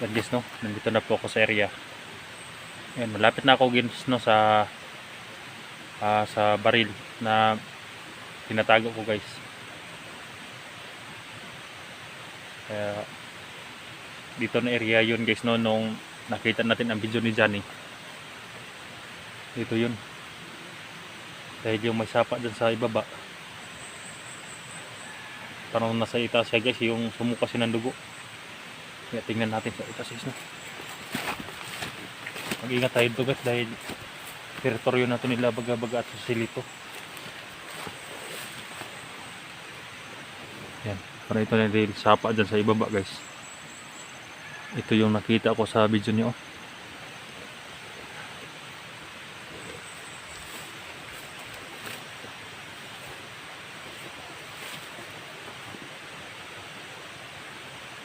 Yan guys, no, nandito na po ako sa area. Yan, malapit na ako guys, no, sa baril na tinatago ko guys. Kaya dito na area yun guys, no, nung nakita natin ang video ni Johnny. Dito yun, dahil yung may sapa dyan sa ibaba, parang nasa itaas siya guys, yung sumuka siya ng dugo. Kaya tingnan natin sa itaas guys, no. Mag-ingat tayo dito guys, dahil teritoryo na ito nila baga-baga at susilito. Yan, para ito na rin sapa dyan sa ibaba guys. Ito yung nakita ko sa video niyo.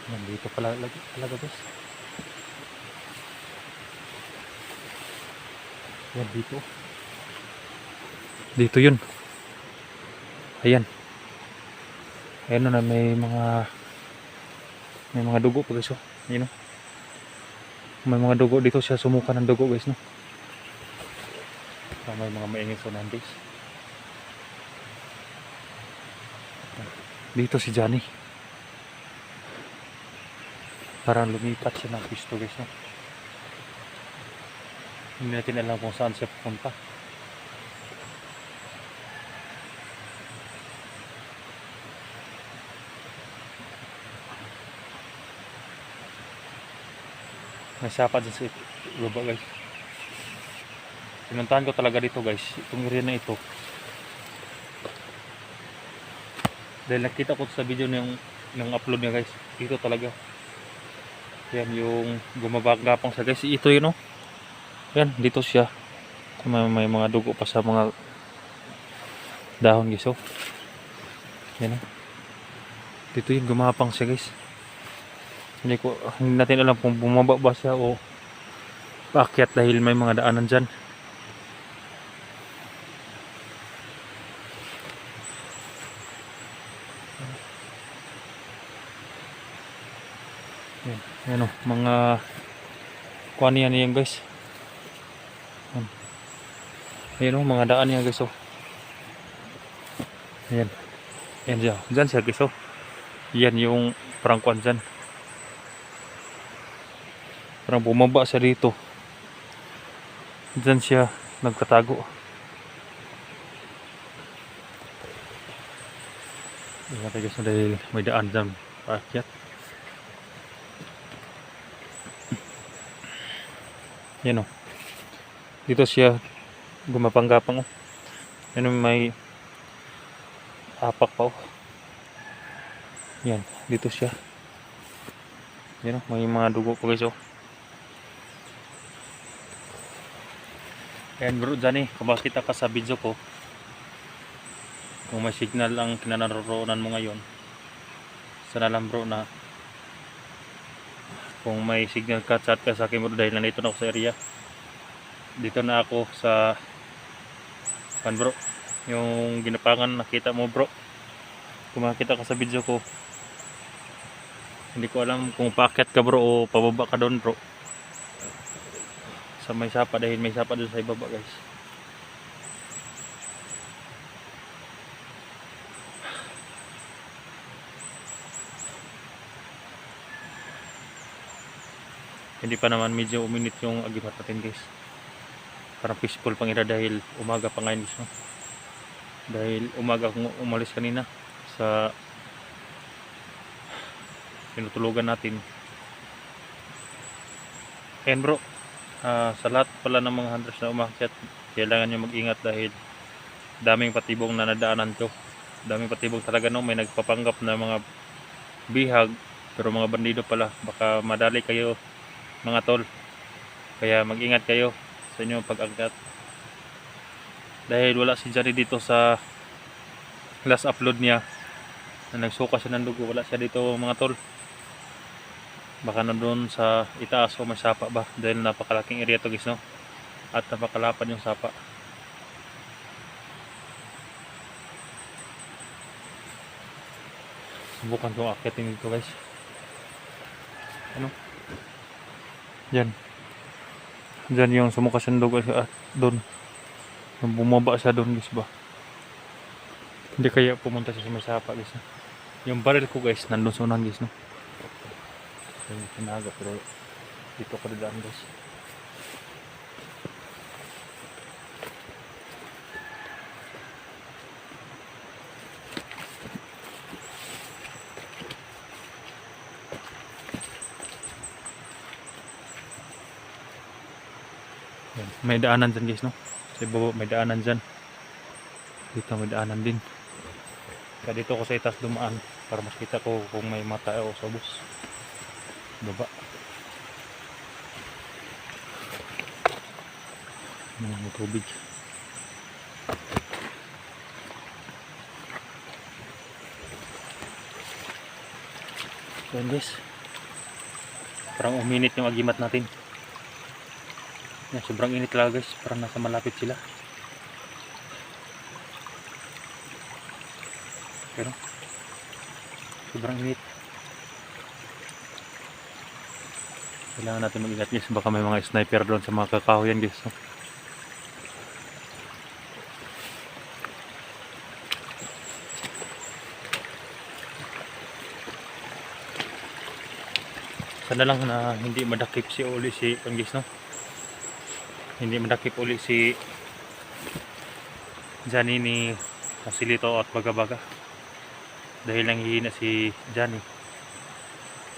Nandito pala talaga guys. Yan dito. Dito yun. Ayan. Ayan na, may mga dugo pa guys. Ayan, no? May mga dugo dito, siya sumuka ng dugo guys, no. May mga maingay sonan guys. Dito si Johnny. Parang lumipat siya ng pisto guys, no. Hindi natin alam kung saan siya pupunta. May sapa dyan sa baba guys. Pinuntahan ko talaga dito guys, itong area na ito, dahil nakita ko sa video ng upload niya guys. Dito talaga. Yan yung gumagapang sa guys. Ito yun, no. Yan, dito siya. May mga dugo pa sa mga dahon guys, oh. Yan, no. Dito yung gumapang siya guys. Hindi natin alam kung bumaba ba siya o paakyat dahil may mga daanan dyan. Yan, o, mga kuan yan guys. Yan, o, mga daan yan guys, oh. Yan. Yan dyan siya guys, oh. Yan yung parang kuan dyan. Parang bumaba siya dito. Dyan siya nagtatago. Ingat guys, dahil may daan dyan paakyat. Yan, o. Dito siya gumapang-gapang, oh. Yan, may apak pa, oh. Yan, dito siya. Yan, oh, may mga dugo pa guys, oh. Ayan bro, Johnny, kung makita ka sa video ko, kung may signal ang kinaroroonan mo ngayon, sana lang bro na kung may signal ka, chat ka sa akin bro, dahil nandito na ako sa area. Dito na ako sa bro, yung ginapangan nakita mo bro. Kung makita ka sa video ko, hindi ko alam kung paakyat ka bro o pababa ka doon bro, sa may sapa, dahil may sapa doon sa ibaba guys. Hindi pa naman medyo uminit yung agimat natin guys. Parang peaceful pang ira dahil umaga pa ngayon guys, no? Dahil umaga akong umalis kanina sa pinutulugan natin. And bro, sa lahat pala ng mga hunters na umakyat, kailangan nyo mag-ingat dahil daming patibong na nadaanan ko. Daming patibong talaga, no? May nagpapanggap na mga bihag pero mga bandido pala. Baka madali kayo mga tol. Kaya mag-ingat kayo sa inyong pag-akyat. Dahil wala si Johnny dito sa last upload niya na nagsuka siya ng dugo. Wala siya dito mga tol. Baka nandun sa itaas o may sapa ba, dahil napakalaking area to guys, no? At napakalapad yung sapa. Subukan kong akyatin dito guys. Ano? Yan. Diyan yung sumukasandog at doon. Yung bumaba siya doon guys ba. Hindi kaya pumunta siya sa may sapa guys. No? Yung baril ko guys nandun sa unahan guys no. Yung tinaga pero dito ko dadaan guys. Yan. May daanan dyan guys no. Sa ibaba may daanan dyan. Dito may daanan din. Kaya dito ko sa itaas dumaan para mas kita ko kung may mata o sa bus. Baba. May tubig. Yan guys. Parang uminit yung agimat natin. Yan, sobrang init talaga guys. Parang nasa malapit sila. Pero sobrang init. Kailangan natin mag-ingat guys. Baka may mga sniper doon sa mga kakahoyan guys. So, sana lang na hindi madakip si uli si Panggis no. Hindi madakip uli si Johnny ni Pasilito at Baga-Baga. Dahil nanghihina si Johnny.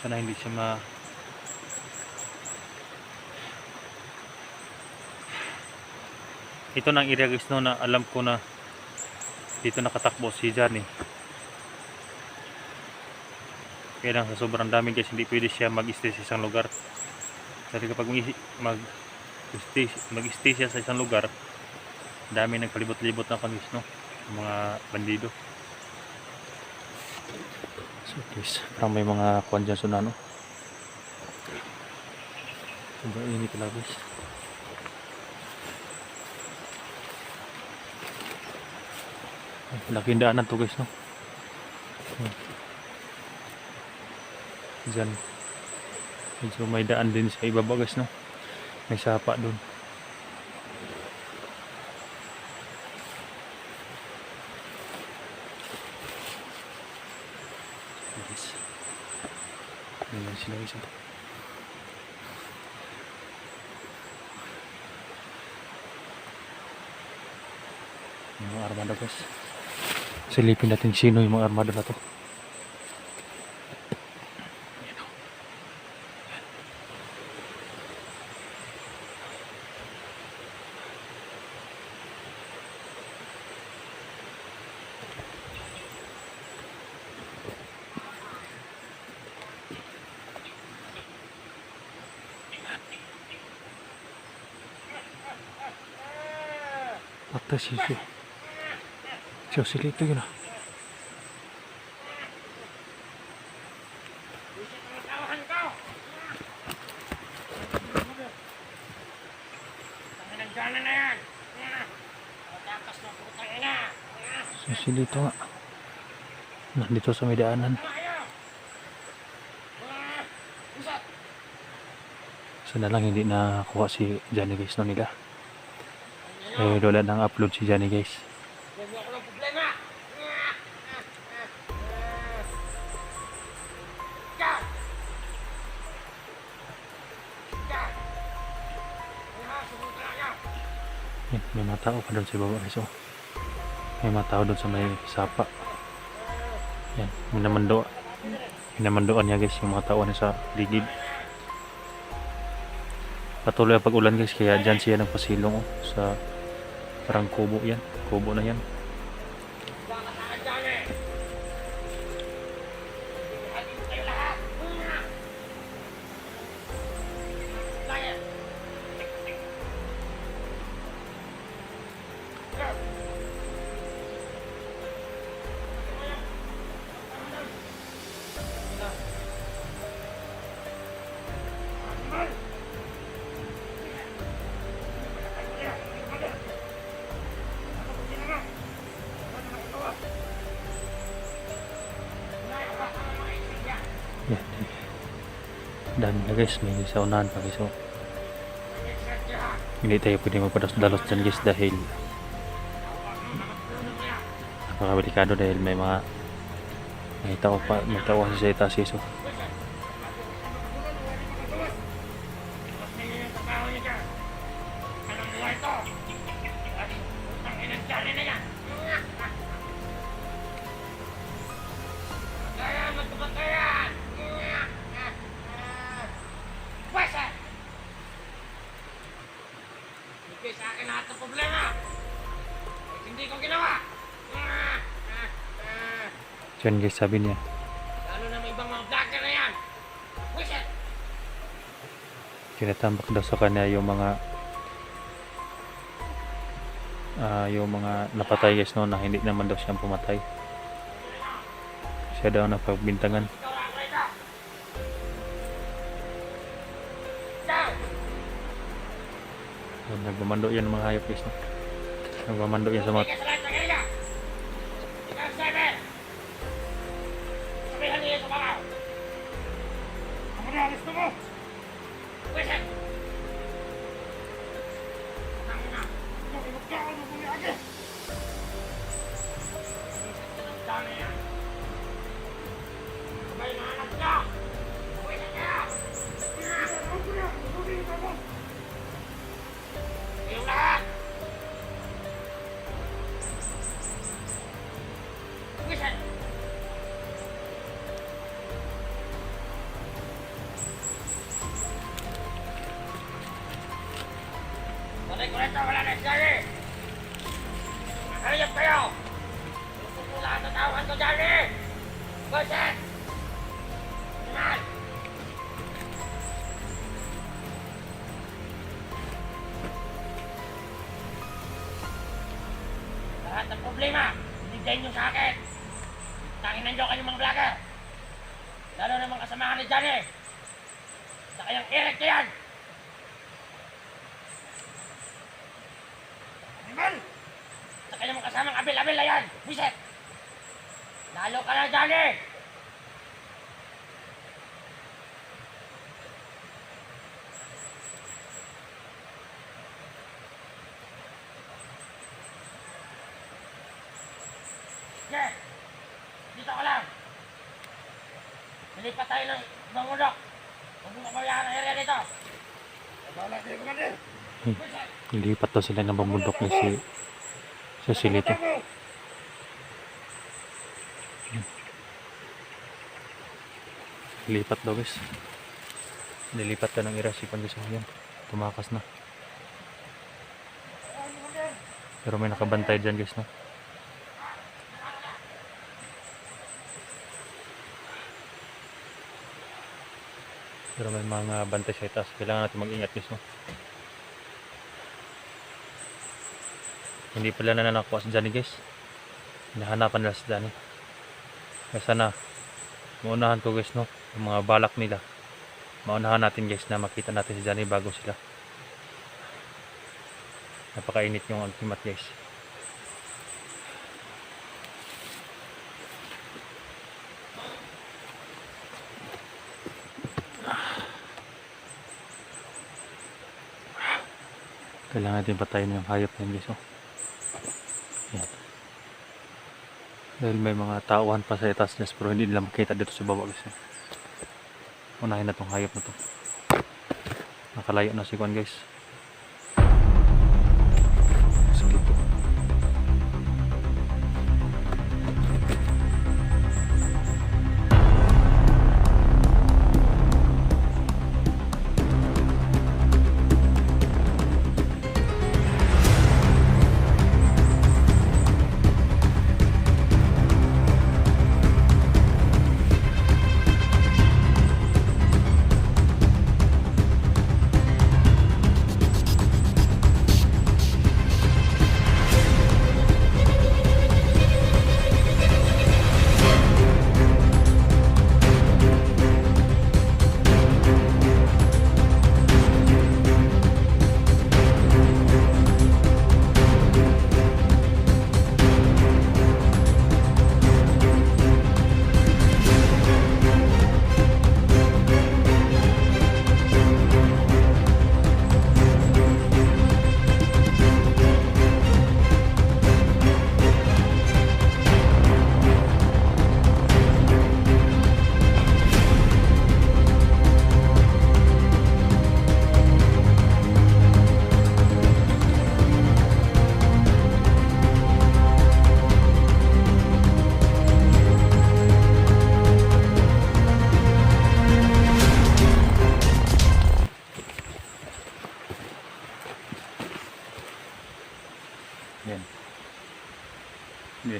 Sana hindi siya ito nang area guys no na alam ko na dito nakatakbo si Johnny. Kaya lang sa sobrang dami guys hindi pwede siya mag-stay sa isang lugar. Kasi kapag mag-stay siya sa isang lugar, dami nagpalibot-libot na kangis no, mga bandido. So guys, parang may mga kuwan dyan so na no. Sobrang init talaga guys. Laking daanan to guys no. Diyan. Medyo may daan din sa ibaba guys no. May sapa doon. Guys. Ayan sila guys. Yung mga armada guys. Silipin natin sino yung mga armada na to. Atas siya. Siya silito yun ah. Silito nga. Nandito sa may daanan. Sana lang hindi nakuha si Johnny guys no nila. Eh wala nang upload si Johnny guys. Yan, may mga tao pa doon sa baba guys oh. May mga tao doon sa may sapa. Yan, minamandoan niya guys yung mga tao na sa ligid. Patuloy ang pag-ulan guys kaya dyan siya nagpasilong oh, sa parang kubo yan. Kubo na yan. dami na guys, may sa unahan pa guys. So, hindi tayo pwede magpadalos dyan guys dahil napakadelikado dahil may tao kasi sa itaas guys. So, sa akin lahat ng problema. Hindi ko ginawa. so yun guys, sabi niya. Lalo na may ibang mga vlogger na yan. Wisit! Tinatambak daw sa kanya yung mga napatay guys no, na hindi naman daw siyang pumatay. Siya daw napagbintangan. Ikaw lang rito. Ikaw! So, nagmamando yan ng mga hayop guys no. Nagmamando yan sa mga Ikaw sa lahat ng area. Ikaw ang driver. Sabihan niyo sa bakaw. Ako na, gusto mo. Wisit! Tangina. Magkakaroon mo niya agad. Wisit ka ng dami yan. Sabay na anak ka. Wisit ka. Yung lahat. Wisit! Patay ko rito, wala na siyari! Mahayap kayo! Gusto ko lahat ng tawahan ko dyan eh! Wisit! Tingnan! Lahat ng problema, ibigay nyo sa akin! Tanginan nyo kayong mga vlogger! Lalo na mga kasamahan ni Johnny! Sa kayang Eric na yan! Animal! Sa kayang mga kasamang abil-abil na yan! Wisit! Lalo ka na, Johnny! Sige! Dito ka lang! Nilipat tayo ng ibang mundok! Huwag mo kapabayaan ang area dito! Wala kayo kumandir! Wisit! Lilipat daw sila ng bambundok ni sa silito. Lilipat daw guys. Nilipat ka ng irasipan guys. Yan, tumakas na. Pero may nakabantay dyan guys no. Pero may mga bantay sa itaas. Kailangan natin mag-ingat guys no. Hindi pala na nakuha si Johnny guys. Hinahanapan nila si Johnny. Kaya sana maunahan ko guys no, yung mga balak nila. Maunahan natin guys na makita natin si Johnny bago sila. Napakainit yung ultimate guys. Kailangan natin patayin yung hayop na yun guys oh. Yan. Dahil may mga tauhan pa sa itaas guys, pero hindi nila makita dito sa baba guys. Unahin na tong hayop na to. Nakalayo na si Juan guys. Sige po.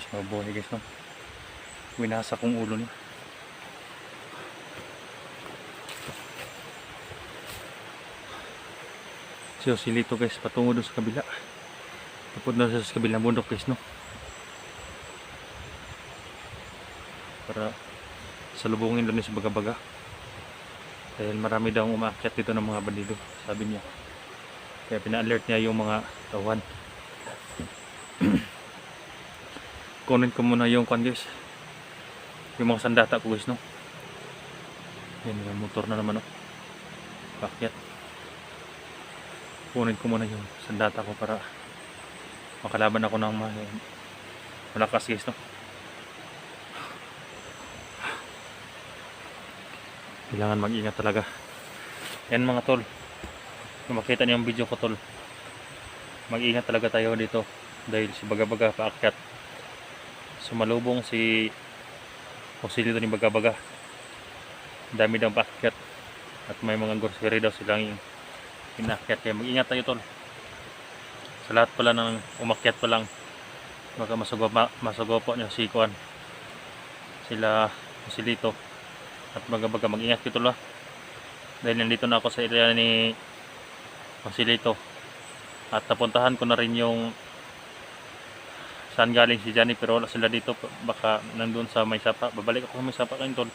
guys, mabuhay guys, no? Winasa kong ulo niya. So silito guys, patungo doon sa kabila. Tapos na siya sa kabilang bundok guys, no? Para salubungin doon sa baga-baga. Dahil marami daw umaakyat dito ng mga bandido, sabi niya. Kaya pina-alert niya yung mga tawan. Kunin ko muna yung kwan guys, yung mga sandata ko guys, no? Yan, yung motor na naman, no? Paakyat. Kunin ko muna yung sandata ko para makalaban ako ng malakas guys, no? Kailangan mag-ingat talaga. Yan mga tol, kung makita niyo yung video ko tol, mag-ingat talaga tayo dito dahil si baga-baga paakyat. Sumalubong si Jose dito ni baga-baga. Dami daw paakyat at may mga grocery daw silang inakyat, kaya mag-ingat tayo tol. Sa lahat pala ng umakyat pa lang, baka masugopo niya si Kuan, sila Joselito at baga-baga. Mag-ingat kayo tol, ha? Dahil nandito na ako sa area ni Joselito at napuntahan ko na rin yung saan galing si Johnny, pero wala sila dito. Baka nandun sa may sapa. Babalik ako sa may sapa kayo tol.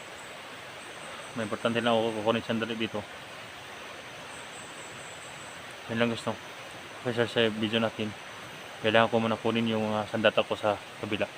May importante lang ako kukunin sandali dito. Yan lang gusto. Kasi sa video natin, kailangan ko muna kunin yung sandata ko sa kabila.